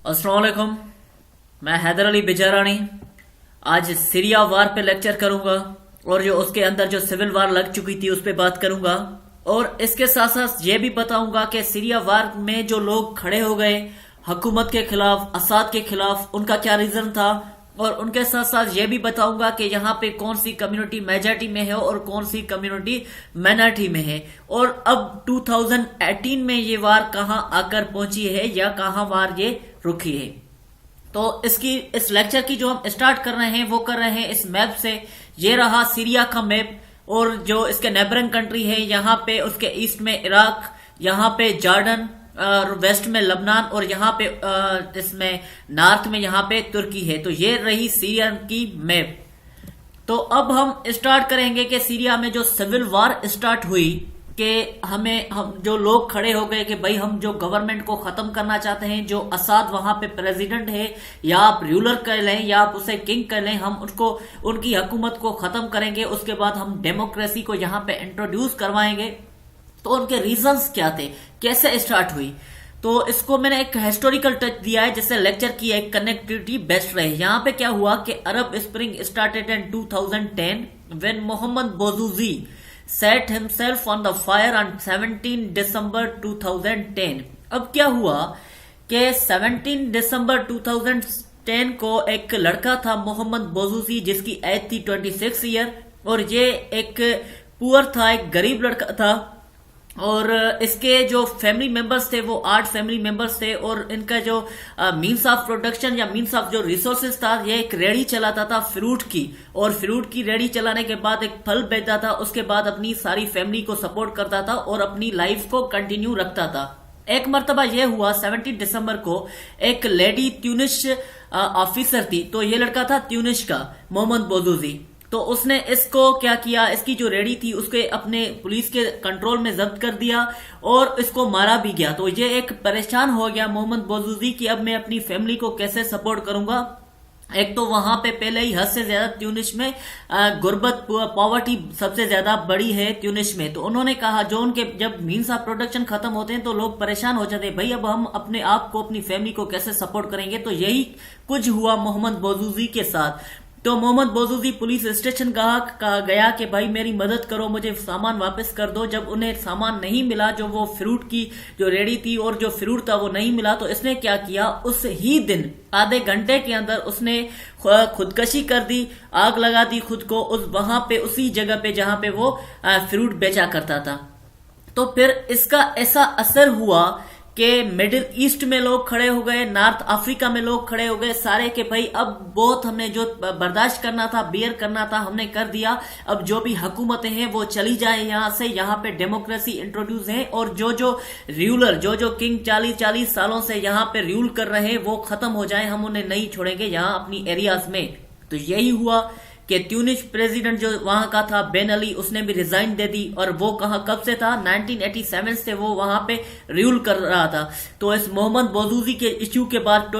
अस्सलाम वालेकुम। मैं हैदर अली बिजारानी आज सीरिया वार पे लेक्चर करूंगा और जो उसके अंदर जो सिविल वार लग चुकी थी उस पे बात करूंगा और इसके साथ साथ ये भी बताऊंगा कि सीरिया वार में जो लोग खड़े हो गए हुकूमत के खिलाफ, असाद के खिलाफ, उनका क्या रीजन था और उनके साथ साथ ये भी बताऊंगा कि यहाँ पे कौन सी कम्युनिटी मेजॉरिटी में है और कौन सी कम्युनिटी माइनॉरिटी में है और अब 2018 में ये वार कहाँ आकर पहुंची है या कहाँ वार ये रुकी है। तो इस लेक्चर की जो हम स्टार्ट कर रहे हैं वो कर रहे हैं इस मैप से। ये रहा सीरिया का मैप और जो इसके नेबरिंग कंट्री है, यहाँ पे उसके ईस्ट में इराक, यहाँ पे जॉर्डन, वेस्ट में लबनान और यहाँ पे इसमें नॉर्थ में यहाँ पे तुर्की है। तो ये रही सीरिया की मैप। तो अब हम स्टार्ट करेंगे कि सीरिया में जो सिविल वार स्टार्ट हुई कि हम जो लोग खड़े हो गए कि भाई हम जो गवर्नमेंट को खत्म करना चाहते हैं, जो असाद वहां पे प्रेसिडेंट है या आप रूलर कर लें या आप उसे किंग कर लें, हम उसको उनकी हुकूमत को खत्म करेंगे, उसके बाद हम डेमोक्रेसी को यहाँ पे इंट्रोड्यूस करवाएंगे। तो उनके रीजंस क्या थे, कैसे स्टार्ट हुई, तो इसको मैंने एक हिस्टोरिकल टच दिया है जिससे लेक्चर की एक कनेक्टिविटी बेस्ट रहे। यहाँ पे क्या हुआ कि Arab spring started in 2010 when Mohamed Bouazizi set himself on the fire on 17 December 2010। अब क्या हुआ कि 17 दिसंबर 2010 को एक लड़का था मोहम्मद बोजूजी जिसकी एज थी 26 ईयर और ये एक पुअर था, एक गरीब लड़का था और इसके जो फैमिली मेंबर्स थे वो 8 फैमिली मेंबर्स थे और इनका जो मीन्स ऑफ प्रोडक्शन या मीन्स ऑफ जो रिसोर्सेज था, ये एक रेडी चलाता था फ्रूट की और फ्रूट की रेडी चलाने के बाद एक फल बेचता था, उसके बाद अपनी सारी फैमिली को सपोर्ट करता था और अपनी लाइफ को कंटिन्यू रखता था। एक मर्तबा ये हुआ 17 दिसंबर को एक लेडी ट्यूनिश ऑफिसर थी, तो ये लड़का था ट्यूनिश का मोहम्मद बोजूजी। तो उसने इसको क्या किया, इसकी जो रेडी थी उसके अपने पुलिस के कंट्रोल में जब्त कर दिया और इसको मारा भी गया। तो ये एक परेशान हो गया मोहम्मद बोजूजी कि अब मैं अपनी फैमिली को कैसे सपोर्ट करूंगा। एक तो वहां पे पहले ही हद से ज्यादा ट्यूनिश में गुर्बत, पॉवर्टी सबसे ज्यादा बड़ी है ट्यूनिश में। तो उन्होंने कहा जो उनके जब मीन्स ऑफ प्रोडक्शन खत्म होते हैं तो लोग परेशान हो जाते हैं, भाई अब हम अपने आप को, अपनी फैमिली को कैसे सपोर्ट करेंगे। तो यही कुछ हुआ मोहम्मद बोजूजी के साथ। तो मोहम्मद बोजूजी पुलिस स्टेशन कहा गया कि भाई मेरी मदद करो, मुझे सामान वापस कर दो। जब उन्हें सामान नहीं मिला, जो वो फ्रूट की जो रेडी थी और जो फ्रूट था वो नहीं मिला, तो इसने क्या किया, उस ही दिन आधे घंटे के अंदर उसने खुदकशी कर दी, आग लगा दी खुद को उस वहां पे, उसी जगह पे जहां पे वो फ्रूट बेचा करता था। तो फिर इसका ऐसा असर हुआ कि मिडिल ईस्ट में लोग खड़े हो गए, नॉर्थ अफ्रीका में लोग खड़े हो गए सारे के भाई अब बहुत हमने जो बर्दाश्त करना था, बियर करना था, हमने कर दिया। अब जो भी हुकूमतें हैं वो चली जाए यहाँ से, यहाँ पे डेमोक्रेसी इंट्रोड्यूस है और जो जो रूलर, जो जो किंग 40-40 सालों से यहाँ पे रूल कर रहे हैं वो खत्म हो जाए, हम उन्हें नहीं छोड़ेंगे यहाँ अपनी एरियाज में। तो यही हुआ कि ट्यूनिश प्रेसिडेंट जो वहां का था बेन अली, उसने भी रिजाइन दे दी और वो कब से था, 1987 से वो वहां पे रूल कर रहा था। तो इस मोहम्मद बोजूजी के इश्यू के बाद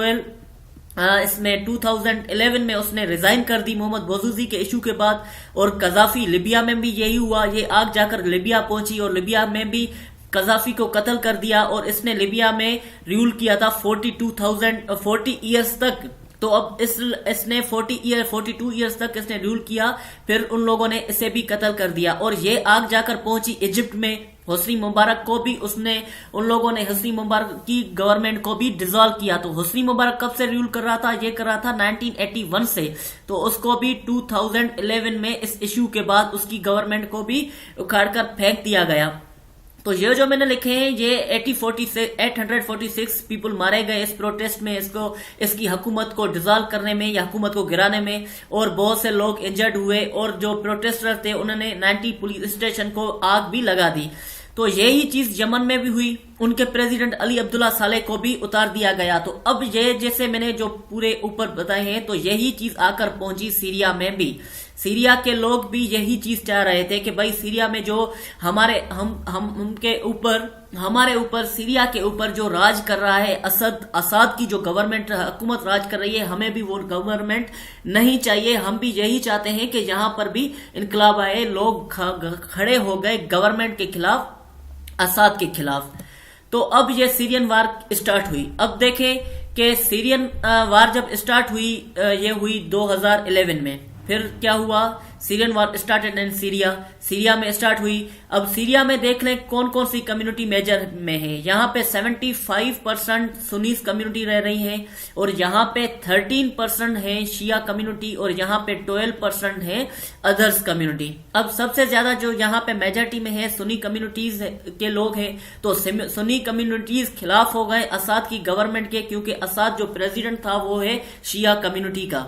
इसमें 2011 में उसने रिजाइन कर दी मोहम्मद बोजूजी के इश्यू के बाद। और कजाफी, लिबिया में भी यही हुआ, ये आग जाकर लिबिया पहुंची और लिबिया में भी कजाफी को कत्ल कर दिया और इसने लिबिया में रूल किया था 40 ईयर्स तक। तो अब इसने 42 ईयर्स तक इसने रूल किया, फिर उन लोगों ने इसे भी कत्ल कर दिया और ये आग जाकर पहुंची इजिप्ट में। हुस्नी मुबारक को भी उन लोगों ने हुस्नी मुबारक की गवर्नमेंट को भी डिसॉल्व किया। तो हुस्नी मुबारक कब से रूल कर रहा था, ये कर रहा था 1981 से, तो उसको भी 2011 में इस इश्यू के बाद उसकी गवर्नमेंट को भी उखाड़कर फेंक दिया गया। तो ये जो मैंने लिखे हैं ये 846 पीपल मारे गए इस प्रोटेस्ट में, इसकी हुकूमत को डिसॉल्व करने में या हुकूमत को गिराने में, और बहुत से लोग इंजर्ड हुए और जो प्रोटेस्टर थे उन्होंने 90 पुलिस स्टेशन को आग भी लगा दी। तो यही चीज यमन में भी हुई, उनके प्रेसिडेंट अली अब्दुल्ला साले को भी उतार दिया गया। तो अब ये जैसे मैंने जो पूरे ऊपर बताए हैं तो यही चीज आकर पहुंची सीरिया में भी। सीरिया के लोग भी यही चीज चाह रहे थे कि भाई सीरिया में जो हमारे ऊपर सीरिया के ऊपर जो राज कर रहा है असाद की जो गवर्नमेंट हुकूमत राज कर रही है, हमें भी वो गवर्नमेंट नहीं चाहिए। हम भी यही चाहते हैं कि यहाँ पर भी इनकलाब आए, लोग खड़े हो गए गवर्नमेंट के खिलाफ, असाद के खिलाफ। तो अब ये सीरियन वार स्टार्ट हुई। अब देखें कि सीरियन वार जब स्टार्ट हुई, ये हुई 2011 में। फिर क्या हुआ, Syrian war started in Syria, Syria में स्टार्ट हुई। अब सीरिया में देख लें कौन कौन सी कम्युनिटी मेजर में है। यहाँ पे 75% सुन्नीस कम्युनिटी रह रही है, और यहाँ पे 13% है शिया कम्युनिटी, और यहाँ पे 12% है अदर्स कम्युनिटी। अब सबसे ज्यादा जो यहाँ पे मेजॉरिटी में है सुन्नी कम्युनिटीज के लोग हैं, तो सुन्नी कम्युनिटीज खिलाफ हो गए असाद की गवर्नमेंट के, क्योंकि असाद जो प्रेसिडेंट था वो है शिया कम्युनिटी का।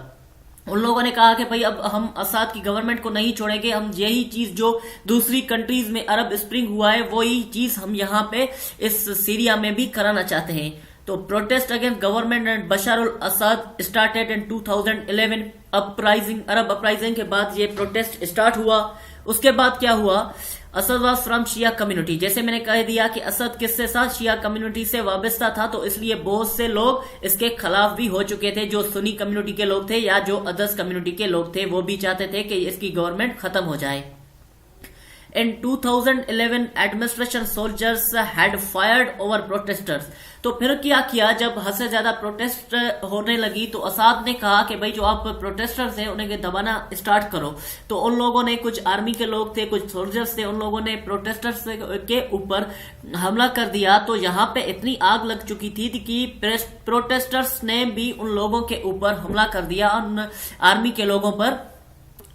उन लोगों ने कहा कि भाई अब हम असाद की गवर्नमेंट को नहीं छोड़ेंगे, हम यही चीज जो दूसरी कंट्रीज में अरब स्प्रिंग हुआ है वही चीज हम यहाँ पे इस सीरिया में भी कराना चाहते हैं। तो protest against government and Bashar al Assad started in 2011। Uprising, Arab uprising के बाद ये प्रोटेस्ट स्टार्ट हुआ। उसके बाद क्या हुआ, Assad was from Shia community. जैसे मैंने कह दिया कि असद किससे साथ, शिया कम्युनिटी से वाबस्ता था, तो इसलिए बहुत से लोग इसके खिलाफ भी हो चुके थे। जो सुन्नी कम्युनिटी के लोग थे या जो अदर्स कम्युनिटी के लोग थे वो भी चाहते थे कि इसकी गवर्नमेंट खत्म हो जाए। In 2011 administration soldiers had fired over protesters। तो फिर क्या किया, जब हद से ज्यादा प्रोटेस्ट होने लगी तो असाद ने कहा कि भाई जो आप प्रोटेस्टर्स हैं उन्हें दबाना स्टार्ट करो। तो उन लोगों ने, कुछ आर्मी के लोग थे, कुछ सोल्जर्स थे, उन लोगों ने प्रोटेस्टर्स के ऊपर हमला कर दिया। तो यहाँ पे इतनी आग लग चुकी थी कि प्रोटेस्टर्स ने भी उन लोगों के ऊपर हमला कर दिया, उन आर्मी के लोगों पर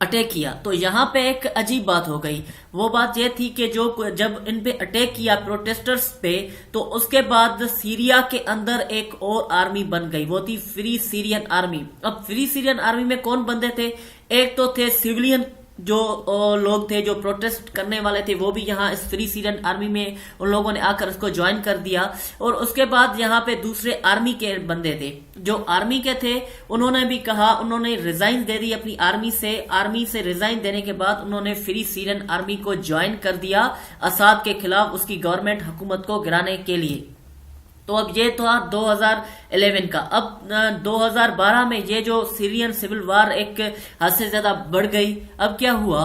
अटैक किया। तो यहाँ पे एक अजीब बात हो गई। वो बात ये थी कि जो जब इन पे अटैक किया प्रोटेस्टर्स पे, तो उसके बाद सीरिया के अंदर एक और आर्मी बन गई, वो थी फ्री सीरियन आर्मी। अब फ्री सीरियन आर्मी में कौन बंदे थे, एक तो थे सिविलियन जो लोग थे जो प्रोटेस्ट करने वाले थे, वो भी यहाँ इस फ्री सीरियन आर्मी में उन लोगों ने आकर इसको ज्वाइन कर दिया। और उसके बाद यहाँ पे दूसरे आर्मी के बंदे थे, जो आर्मी के थे उन्होंने भी कहा, उन्होंने रिजाइन दे दी अपनी आर्मी से रिजाइन देने के बाद उन्होंने फ्री सीरियन आर्मी को ज्वाइन कर दिया असाद के खिलाफ, उसकी गवर्नमेंट हुकूमत को गिराने के लिए। तो अब ये था 2011 का। अब 2012 में ये जो सीरियन सिविल वार एक हद से ज्यादा बढ़ गई। अब क्या हुआ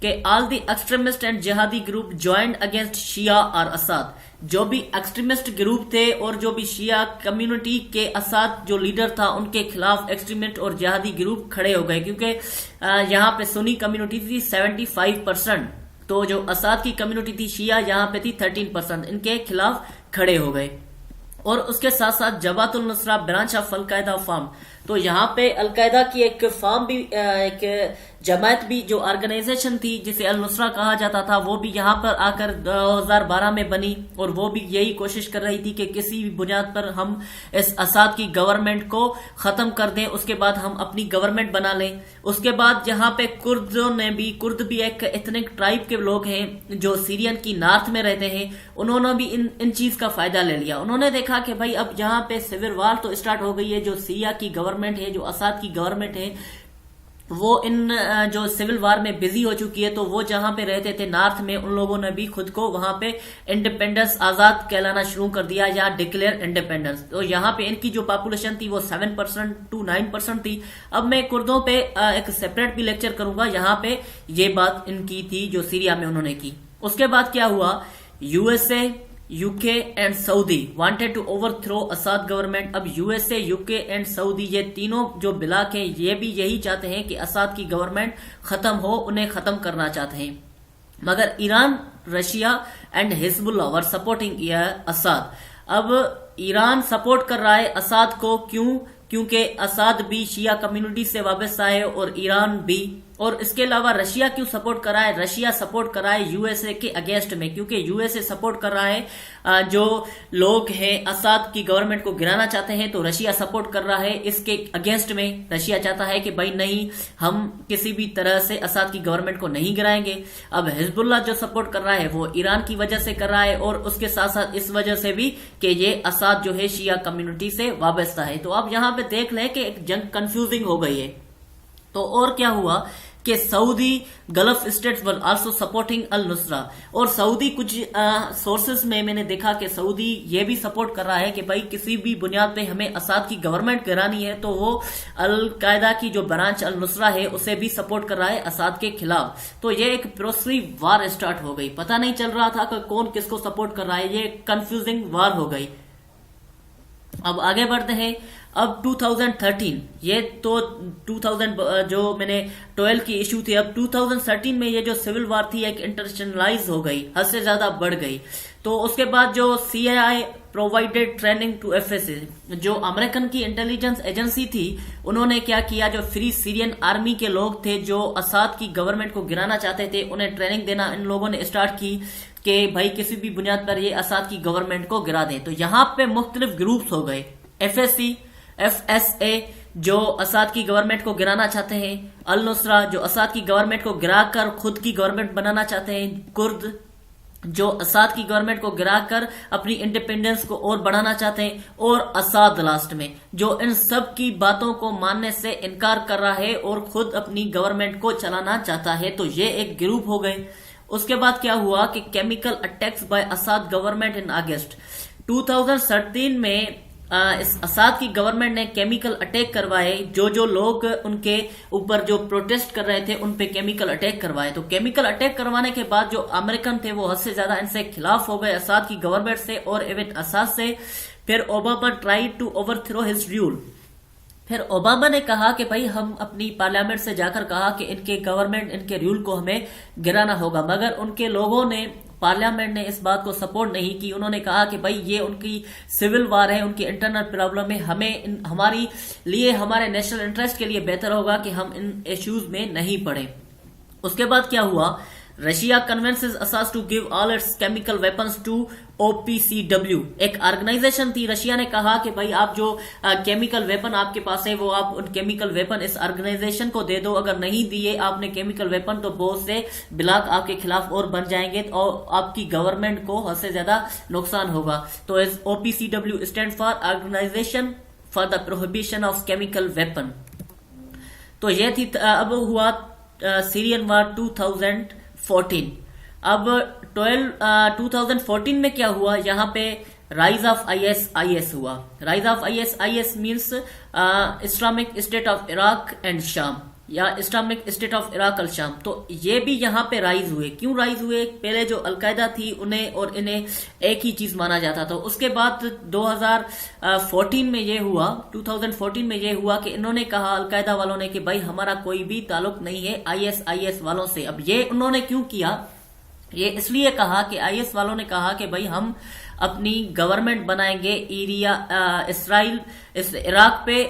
कि ऑल द एक्सट्रीमिस्ट एंड जिहादी ग्रुप ज्वाइंड अगेंस्ट शिया और असाद। जो भी एक्सट्रीमिस्ट ग्रुप थे और जो भी शिया कम्युनिटी के असाद जो लीडर था उनके खिलाफ एक्सट्रीमिस्ट और जिहादी ग्रुप खड़े हो गए, क्योंकि यहाँ पे सुन्नी कम्युनिटी थी 75%, तो जो असाद की कम्युनिटी थी शिया यहाँ पे थी 13%, इनके खिलाफ खड़े हो गए। और उसके साथ साथ Jabhat al Nusra branch of Al Qaeda form, तो यहाँ पे अलकायदा की एक फार्म भी, एक जमात भी, जो ऑर्गेनाइजेशन थी जिसे अल नुसरा कहा जाता था, वो भी यहाँ पर आकर 2012 में बनी। और वो भी यही कोशिश कर रही थी कि किसी भी बुनियाद पर हम इस असाद की गवर्नमेंट को खत्म कर दें, उसके बाद हम अपनी गवर्नमेंट बना लें। उसके बाद यहाँ पे कुर्द भी एक एथनिक ट्राइब के लोग हैं जो सीरियन की नॉर्थ में रहते हैं, उन्होंने भी इन चीज का फायदा ले लिया। उन्होंने देखा कि भाई अब यहाँ पे सिविल वार तो स्टार्ट हो गई है, जो सीरिया की गवर्नमेंट है, जो असाद की गवर्नमेंट है, वो इन जो सिविल वार में बिजी हो चुकी है। तो वो जहां पे रहते थे नॉर्थ में, उन लोगों ने भी खुद को वहां पे इंडिपेंडेंस, आजाद कहलाना शुरू कर दिया, या डिक्लेयर इंडिपेंडेंस। तो यहाँ पे इनकी जो पॉपुलेशन थी वो 7% to 9% थी। अब मैं कुर्दों पे एक सेपरेट भी लेक्चर करूंगा, यहाँ पे ये बात इनकी थी जो सीरिया में उन्होंने की। उसके बाद क्या हुआ, USA, UK and Saudi wanted to overthrow Assad government. अब यूएसए, यूके एंड सऊदी, ये तीनों जो ब्लॉक हैं, ये भी यही चाहते हैं कि असाद की गवर्नमेंट खत्म हो, उन्हें खत्म करना चाहते हैं। मगर Iran, Russia and Hezbollah were supporting असाद। अब ईरान सपोर्ट कर रहा है असाद को, क्यों? क्योंकि असाद भी शिया कम्युनिटी से वाबस्ता है और ईरान भी। और इसके अलावा रशिया क्यों सपोर्ट कर रहा है? रशिया सपोर्ट कर रहा है यूएसए के अगेंस्ट में, क्योंकि यूएसए सपोर्ट कर रहा है जो लोग हैं असाद की गवर्नमेंट को गिराना चाहते हैं, तो रशिया सपोर्ट कर रहा है इसके अगेंस्ट में। रशिया चाहता है कि भाई नहीं, हम किसी भी तरह से असाद की गवर्नमेंट को नहीं गिराएंगे। अब हिजबुल्लाह जो सपोर्ट कर रहा है वो ईरान की वजह से कर रहा है, और उसके साथ साथ इस वजह से भी कि ये असाद जो है शिया कम्युनिटी से वाबस्ता है। तो अब यहाँ पे देख लें कि एक जंग कंफ्यूजिंग हो गई है। तो और क्या हुआ कि Saudi, Gulf states were also supporting al Nusra. और सऊदी, कुछ सोर्सेस में मैंने देखा कि सऊदी ये भी सपोर्ट कर रहा है कि भाई किसी भी बुनियाद पे हमें असाद की गवर्नमेंट गिरानी है, तो वो अल कायदा की जो ब्रांच अल नुसरा है उसे भी सपोर्ट कर रहा है असाद के खिलाफ। तो ये एक प्रोक्सी वार स्टार्ट हो गई, पता नहीं चल रहा था कि कौन किसको सपोर्ट कर रहा है, ये कंफ्यूजिंग वार हो गई। अब आगे बढ़ते हैं। अब 2013, ये तो 2000 जो मैंने 12 की इशू थी, अब 2013 में ये जो सिविल वार थी एक इंटरनेशनलाइज हो गई, हद से ज्यादा बढ़ गई। तो उसके बाद जो CIA provided training to FSA, जो अमेरिकन की इंटेलिजेंस एजेंसी थी, उन्होंने क्या किया, जो फ्री सीरियन आर्मी के लोग थे जो असाद की गवर्नमेंट को गिराना चाहते थे, उन्हें ट्रेनिंग देना इन लोगों ने स्टार्ट की कि भाई किसी भी बुनियाद पर ये असाद की गवर्नमेंट को गिरा दें। तो यहाँ पे मुख्तलिफ ग्रुप्स हो गए, FSA जो असाद की गवर्नमेंट को गिराना चाहते हैं, अल नुसरा जो असाद की गवर्नमेंट को गिराकर खुद की गवर्नमेंट बनाना चाहते हैं, कुर्द जो असाद की गवर्नमेंट को गिराकर अपनी इंडिपेंडेंस को और बढ़ाना चाहते हैं, और असाद लास्ट में जो इन सब की बातों को मानने से इनकार कर रहा है और खुद अपनी गवर्नमेंट को चलाना चाहता है। तो ये एक ग्रुप हो गए। उसके बाद क्या हुआ कि chemical attacks by Assad government in August 2013 में इस असाद की गवर्नमेंट ने केमिकल अटैक करवाए, जो लोग उनके ऊपर जो प्रोटेस्ट कर रहे थे उन पे केमिकल अटैक करवाए। तो केमिकल अटैक करवाने के बाद जो अमेरिकन थे वो हद से ज्यादा इनसे खिलाफ हो गए, असाद की गवर्नमेंट से और इवन असाद से। फिर Obama tried to overthrow his rule. फिर ओबामा ने कहा कि भाई हम अपनी पार्लियामेंट से जाकर कहा कि इनके गवर्नमेंट, इनके रूल को हमें गिराना होगा, मगर उनके लोगों ने, पार्लियामेंट ने इस बात को सपोर्ट नहीं की। उन्होंने कहा कि भाई ये उनकी सिविल वार है, उनकी इंटरनल प्रॉब्लम है, हमें हमारी लिए, हमारे नेशनल इंटरेस्ट के लिए बेहतर होगा कि हम इन इश्यूज में नहीं पड़े। उसके बाद क्या हुआ, Russia convinces Assad to give all its chemical weapons to OPCW, एक ऑर्गेनाइजेशन थी। रशिया ने कहा कि भाई आप जो केमिकल वेपन आपके पास है वो आप उन केमिकल वेपन इस ऑर्गेनाइजेशन को दे दो, अगर नहीं दिए आपने केमिकल वेपन तो बहुत से ब्लॉक आपके खिलाफ और बन जाएंगे और आपकी गवर्नमेंट को हद से ज्यादा नुकसान होगा। तो इस OPCW stand for organisation for the prohibition of chemical weapon. तो ये थी। अब हुआ सीरियन वार 2014। अब 2014 में क्या हुआ, यहाँ पे राइज ऑफ ISIS हुआ। Rise of ISIS means Islamic state of Iraq and शाम, या इस्लामिक स्टेट ऑफ इराक अल शाम। तो ये भी यहाँ पे राइज हुए। क्यों राइज हुए, पहले जो अलकायदा थी उन्हें और इन्हें एक ही चीज माना जाता था। उसके बाद 2014 में ये हुआ, 2014 में ये हुआ कि इन्होंने कहा, अलकायदा वालों ने, कि भाई हमारा कोई भी ताल्लुक नहीं है ISIS वालों से। अब ये उन्होंने क्यों किया, ये इसलिए कहा कि IS वालों ने कहा कि भाई हम अपनी गवर्नमेंट बनाएंगे इराक पे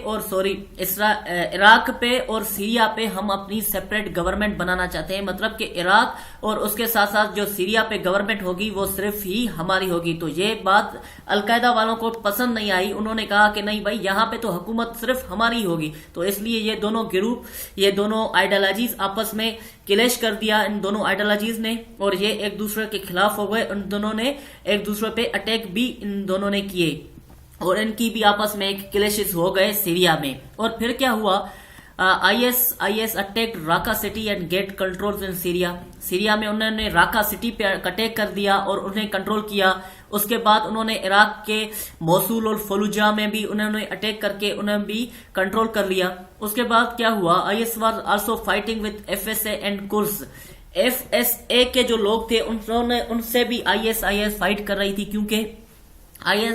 और सीरिया पे हम अपनी सेपरेट गवर्नमेंट बनाना चाहते हैं। मतलब कि इराक और उसके साथ साथ जो सीरिया पे गवर्नमेंट होगी वो सिर्फ ही हमारी होगी। तो ये बात अलकायदा वालों को पसंद नहीं आई। उन्होंने कहा कि नहीं भाई यहाँ पे तो हुकूमत सिर्फ हमारी होगी। तो इसलिए ये दोनों ग्रुप, ये दोनों आइडियोलॉजीज आपस में क्लैश कर दिया इन दोनों आइडियोलॉजीज ने, और ये एक दूसरे के खिलाफ हो गए। इन दोनों ने एक दूसरे पे अटैक भी इन दोनों ने किए और इनकी भी आपस में एक क्लैशेस हो गए सीरिया में। और फिर क्या हुआ, IS attack Raka city and gate control in Syria. Syria में उन्होंने राका सिटी पे अटैक कर दिया और उन्हें कंट्रोल किया। उसके बाद उन्होंने इराक के मोसूल और फलूजा में भी उन्होंने अटैक करके उन्हें भी कंट्रोल कर लिया। उसके बाद क्या हुआ, IS was also fighting with FSA and Kurds. FSA के जो लोग थे उनसे भी IS फाइट कर रही थी, क्योंकि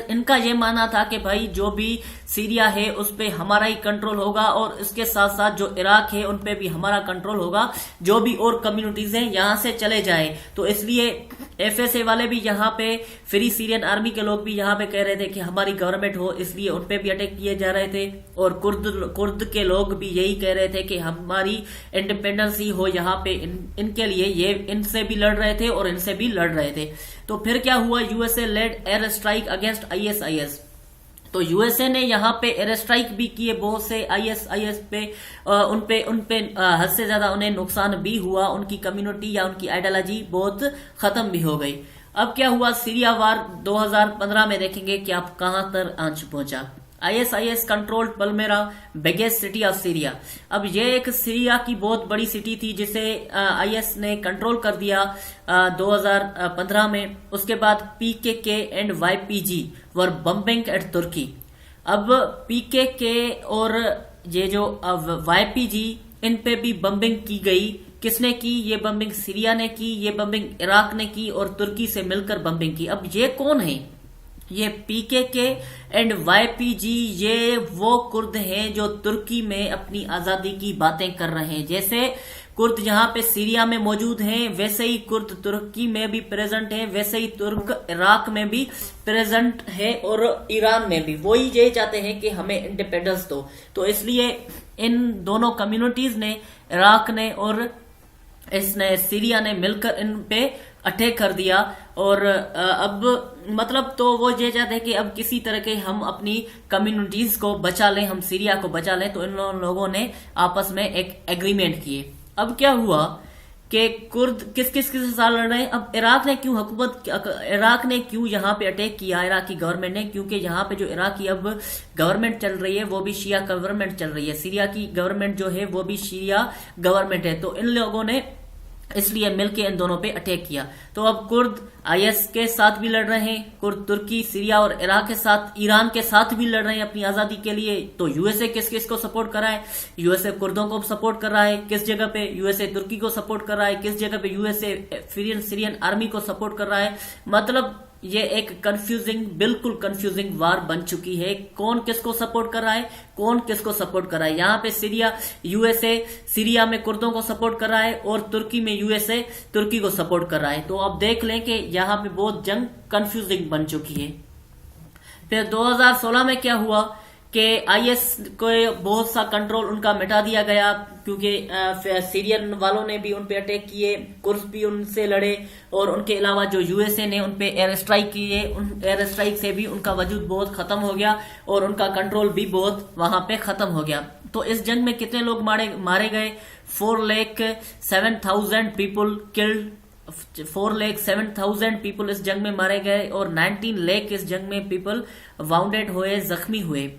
इनका ये मानना था कि भाई जो भी सीरिया है उस पे हमारा ही कंट्रोल होगा और इसके साथ साथ जो इराक है उन पे भी हमारा कंट्रोल होगा, जो भी और कम्युनिटीज हैं यहाँ से चले जाए। तो इसलिए FSA वाले भी यहाँ पे, फ्री सीरियन आर्मी के लोग भी यहाँ पे कह रहे थे कि हमारी गवर्नमेंट हो, इसलिए उन पे भी अटैक किए जा रहे थे। और कुर्द के लोग भी यही कह रहे थे कि हमारी इंडिपेंडेंस ही हो यहाँ पे, इनके लिए ये इनसे भी लड़ रहे थे और इनसे भी लड़ रहे थे। तो फिर क्या हुआ, USA led air strike against ISIS। तो USA ने यहाँ पे एयर स्ट्राइक भी किए बहुत से ISIS पे, उनपे हद से ज्यादा उन्हें नुकसान भी हुआ, उनकी कम्युनिटी या उनकी आइडियोलॉजी बहुत खत्म भी हो गई। अब क्या हुआ, सीरिया वार 2015 में देखेंगे कि आप कहां तक आंच पहुंचा। ISIS controlled Palmyra, biggest city of Syria. अब ये एक सीरिया की बहुत बड़ी सिटी थी जिसे IS ने कंट्रोल कर दिया 2015 में। उसके बाद PKK and YPG were bombing at Turkey. अब PKK और ये जो YPG, इन पे भी बम्बिंग की गई। किसने की ये बम्बिंग? सीरिया ने की, ये बम्बिंग इराक ने की और तुर्की से मिलकर बम्बिंग की। अब ये कौन है? ये पीकेके एंड वाईपीजी ये वो कुर्द हैं जो तुर्की में अपनी आजादी की बातें कर रहे हैं। जैसे कुर्द यहाँ पे सीरिया में मौजूद हैं, वैसे ही कुर्द तुर्की में भी प्रेजेंट हैं, वैसे ही तुर्क इराक में भी प्रेजेंट है और ईरान में भी। वही ये चाहते हैं कि हमें इंडिपेंडेंस दो। तो इसलिए इन दोनों कम्युनिटीज ने, इराक ने और इसने सीरिया ने मिलकर इन पे अटैक कर दिया। और अब मतलब तो वो ये चाहते हैं कि अब किसी तरह के हम अपनी कम्युनिटीज को बचा लें, हम सीरिया को बचा लें। तो इन लोगों ने आपस में एक एग्रीमेंट किए। अब क्या हुआ कि कुर्द किस किस के साथ लड़ रहे हैं। अब इराक ने क्यों यहाँ पे अटैक किया, इराकी गवर्नमेंट ने, क्योंकि यहाँ पे जो इराकी अब गवर्नमेंट चल रही है वो भी शिया गवर्नमेंट चल रही है। सीरिया की गवर्नमेंट जो है वो भी शिया गवर्नमेंट है। तो इन लोगों ने इसलिए मिलकर इन दोनों पे अटैक किया। तो अब कुर्द आईएस के साथ भी लड़ रहे हैं, कुर्द तुर्की, सीरिया और इराक के साथ, ईरान के साथ भी लड़ रहे हैं अपनी आजादी के लिए। तो यूएसए किस किस को सपोर्ट कर रहा है, यूएसए कुर्दों को सपोर्ट कर रहा है किस जगह पे, यूएसए तुर्की को सपोर्ट कर रहा है किस जगह पे, यूएसए सीरियन आर्मी को सपोर्ट कर रहा है। मतलब ये एक कंफ्यूजिंग, बिल्कुल कंफ्यूजिंग वार बन चुकी है। कौन किसको सपोर्ट कर रहा है, कौन किसको सपोर्ट कर रहा है। यहाँ पे यूएसए सीरिया में कुर्दों को सपोर्ट कर रहा है और तुर्की में यूएसए तुर्की को सपोर्ट कर रहा है। तो अब देख लें कि यहाँ पे बहुत जंग कंफ्यूजिंग बन चुकी है। फिर 2016 में क्या हुआ कि आईएस को बहुत सा कंट्रोल उनका मिटा दिया गया, क्योंकि सीरियन वालों ने भी उनपे अटैक किए, कुर्स भी उनसे लड़े और उनके अलावा जो यूएसए ने उनपे एयर स्ट्राइक किए, उन एयर स्ट्राइक से भी उनका वजूद बहुत खत्म हो गया और उनका कंट्रोल भी बहुत वहां पे खत्म हो गया। तो इस जंग में कितने लोग मारे गए, 4,07,000 पीपल किल्ड, 4,07,000 पीपल इस जंग में मारे गए और 19 लाख इस जंग में पीपल वाउंडेड हुए, जख्मी हुए।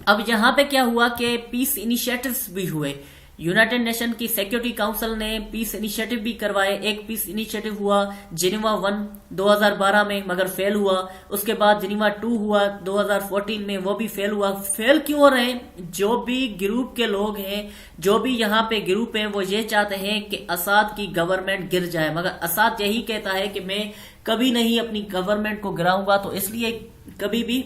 अब यहाँ पे क्या हुआ कि पीस इनिशिएटिव्स भी हुए। यूनाइटेड नेशन की सिक्योरिटी काउंसिल ने पीस इनिशिएटिव भी करवाए। एक पीस इनिशिएटिव हुआ जिनेवा 1 2012 में, मगर फेल हुआ। उसके बाद जिनेवा 2 हुआ 2014 में, वो भी फेल हुआ। फेल क्यों हो रहे हैं? जो भी ग्रुप के लोग हैं, जो भी यहाँ पे ग्रुप हैं, वो ये चाहते हैं कि असाद की गवर्नमेंट गिर जाए, मगर असाद यही कहता है कि मैं कभी नहीं अपनी गवर्नमेंट को गिराऊंगा। तो इसलिए कभी भी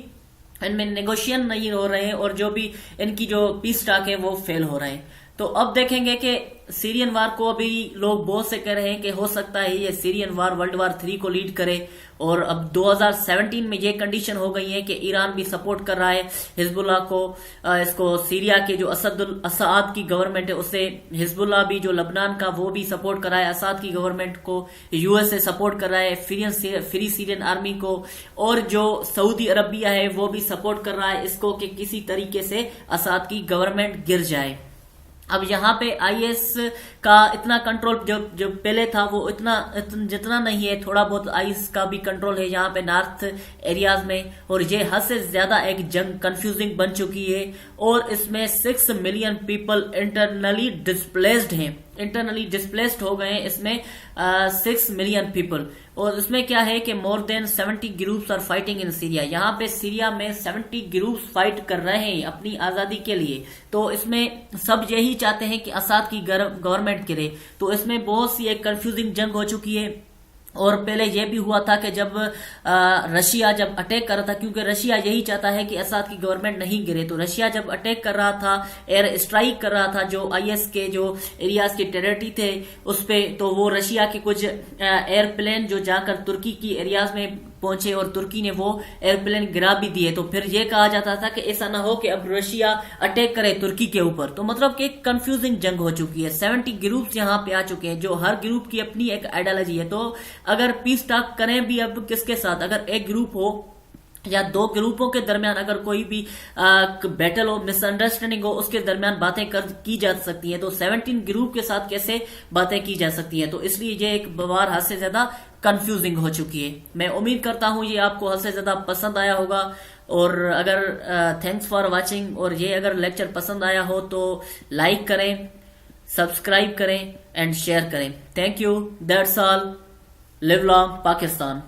इनमें नेगोशिएशन नहीं हो रहे हैं और जो भी इनकी जो पीस टॉक है वो फेल हो रहे हैं। तो अब देखेंगे कि सीरियन वार को अभी लोग बहुत से कह रहे हैं कि हो सकता है ये सीरियन वार वर्ल्ड वार 3 को लीड करे। और अब 2017 में ये कंडीशन हो गई है कि ईरान भी सपोर्ट कर रहा है हिजबुल्लाह को, इसको सीरिया के जो असाद की गवर्नमेंट है उसे, हिजबुल्लाह भी जो लबनान का वो भी सपोर्ट कर रहा है असाद की गवर्नमेंट को, यूएसए सपोर्ट कर रहा है फ्री सीरियन आर्मी को, और जो सऊदी अरबिया है वो भी सपोर्ट कर रहा है इसको कि किसी तरीके से असाद की गवर्नमेंट गिर जाए। अब यहाँ पे आईएस का इतना कंट्रोल जो पहले था वो इतना जितना नहीं है, थोड़ा बहुत आईएस का भी कंट्रोल है यहाँ पे नॉर्थ एरियाज में। और ये हद से ज्यादा एक जंग कंफ्यूजिंग बन चुकी है और इसमें 6 मिलियन पीपल इंटरनली डिस्प्लेस्ड हैं, इंटरनली डिस्प्लेस्ड हो गए हैं इसमें 6 मिलियन पीपल। और इसमें क्या है कि more than 70 groups are fighting in Syria. यहाँ पे सीरिया में 70 ग्रुप्स फाइट कर रहे हैं अपनी आजादी के लिए। तो इसमें सब यही चाहते हैं कि असाद की गवर्नमेंट गिरे। तो इसमें बहुत सी एक कंफ्यूजिंग जंग हो चुकी है। और पहले यह भी हुआ था कि जब रशिया जब अटैक कर रहा था, क्योंकि रशिया यही चाहता है कि असाद की गवर्नमेंट नहीं गिरे, तो रशिया जब अटैक कर रहा था, एयर स्ट्राइक कर रहा था जो आईएस के जो एरियाज के टेरिटरी थे उस पे, तो वो रशिया के कुछ एयरप्लेन जो जाकर तुर्की की एरियाज में पहुंचे और तुर्की ने वो एयरप्लेन गिरा भी दिए। तो फिर ये कहा जाता था कि ऐसा ना हो कि अब रशिया अटैक करे तुर्की के ऊपर। तो मतलब कि एक कंफ्यूजिंग जंग हो चुकी है। 70 ग्रुप्स यहाँ पे आ चुके हैं, जो हर ग्रुप की अपनी एक आइडियोलॉजी है। तो अगर पीस टॉक करें भी अब किसके साथ, अगर एक ग्रुप हो या 2 ग्रुपों के दरमियान अगर कोई भी बैटल हो, मिसअंडरस्टैंडिंग हो, उसके दरमियान बातें की जा सकती हैं। तो 17 ग्रुप के साथ कैसे बातें की जा सकती हैं? तो इसलिए ये एक बार हद से ज्यादा कंफ्यूजिंग हो चुकी है। मैं उम्मीद करता हूं ये आपको हद से ज्यादा पसंद आया होगा। और अगर थैंक्स फॉर वाचिंग, और ये अगर लेक्चर पसंद आया हो तो लाइक करें, सब्सक्राइब करें एंड शेयर करें। Thank you, that's all. Live long Pakistan.